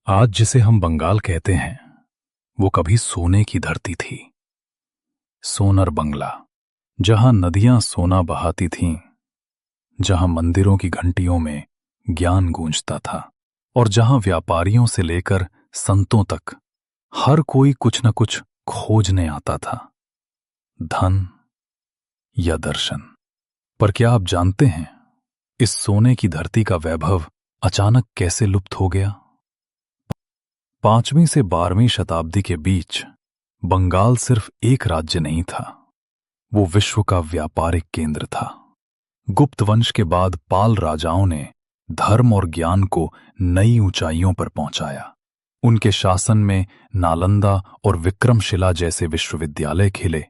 आज जिसे हम बंगाल कहते हैं वो कभी सोने की धरती थी। सोनर बंगला, जहां नदियां सोना बहाती थीं, जहां मंदिरों की घंटियों में ज्ञान गूंजता था और जहां व्यापारियों से लेकर संतों तक हर कोई कुछ न कुछ खोजने आता था, धन या दर्शन। पर क्या आप जानते हैं इस सोने की धरती का वैभव अचानक कैसे लुप्त हो गया? 5वीं से 12वीं शताब्दी के बीच बंगाल सिर्फ एक राज्य नहीं था, वो विश्व का व्यापारिक केंद्र था। गुप्त वंश के बाद पाल राजाओं ने धर्म और ज्ञान को नई ऊंचाइयों पर पहुंचाया। उनके शासन में नालंदा और विक्रमशिला जैसे विश्वविद्यालय खिले,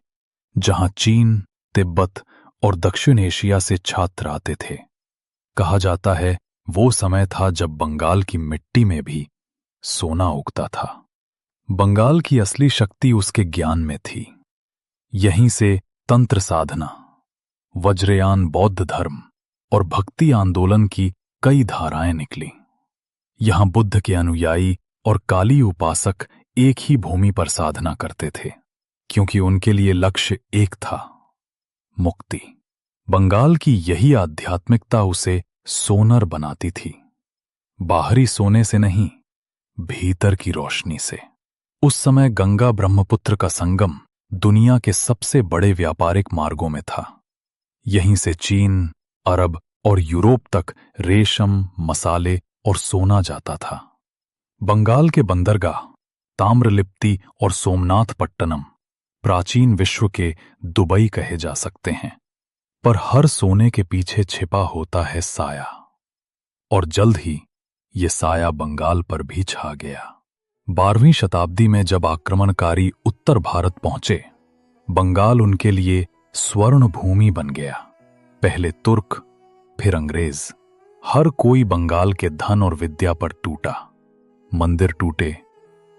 जहां चीन, तिब्बत और दक्षिण एशिया से छात्र आते थे। कहा जाता है वो समय था जब बंगाल की मिट्टी में भी सोना उगता था। बंगाल की असली शक्ति उसके ज्ञान में थी। यहीं से तंत्र साधना, वज्रयान बौद्ध धर्म और भक्ति आंदोलन की कई धाराएं निकली। यहां बुद्ध के अनुयायी और काली उपासक एक ही भूमि पर साधना करते थे, क्योंकि उनके लिए लक्ष्य एक था, मुक्ति। बंगाल की यही आध्यात्मिकता उसे सोनर बनाती थी। बाहरी सोने से नहीं, भीतर की रोशनी से। उस समय गंगा ब्रह्मपुत्र का संगम दुनिया के सबसे बड़े व्यापारिक मार्गों में था। यहीं से चीन, अरब और यूरोप तक रेशम, मसाले और सोना जाता था। बंगाल के बंदरगाह ताम्रलिप्ति और सोमनाथपट्टनम प्राचीन विश्व के दुबई कहे जा सकते हैं। पर हर सोने के पीछे छिपा होता है साया, और जल्द ही ये साया बंगाल पर भी छा गया। 12वीं शताब्दी में जब आक्रमणकारी उत्तर भारत पहुंचे, बंगाल उनके लिए स्वर्ण भूमि बन गया। पहले तुर्क, फिर अंग्रेज। हर कोई बंगाल के धन और विद्या पर टूटा। मंदिर टूटे,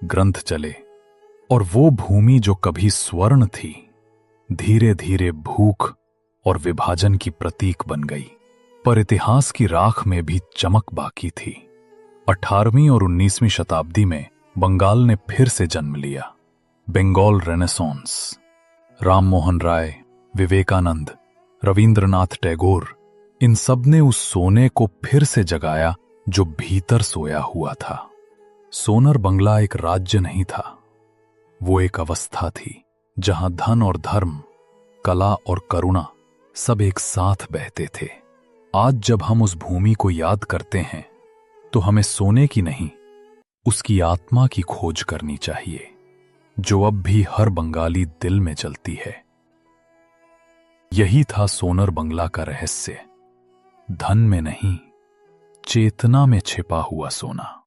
ग्रंथ चले, और वो भूमि जो कभी स्वर्ण थी, धीरे धीरे भूख और विभाजन की प्रतीक बन गई। पर इतिहास की राख में भी चमक बाकी थी। 18वीं और 19वीं शताब्दी में बंगाल ने फिर से जन्म लिया। बंगाल रेनेसांस, राम मोहन राय, विवेकानंद, रविंद्रनाथ टैगोर, इन सब ने उस सोने को फिर से जगाया जो भीतर सोया हुआ था। सोनर बंगला एक राज्य नहीं था, वो एक अवस्था थी जहां धन और धर्म, कला और करुणा सब एक साथ बहते थे। आज जब हम उस भूमि को याद करते हैं तो हमें सोने की नहीं, उसकी आत्मा की खोज करनी चाहिए, जो अब भी हर बंगाली दिल में चलती है। यही था सोनर बंगला का रहस्य, धन में नहीं, चेतना में छिपा हुआ सोना।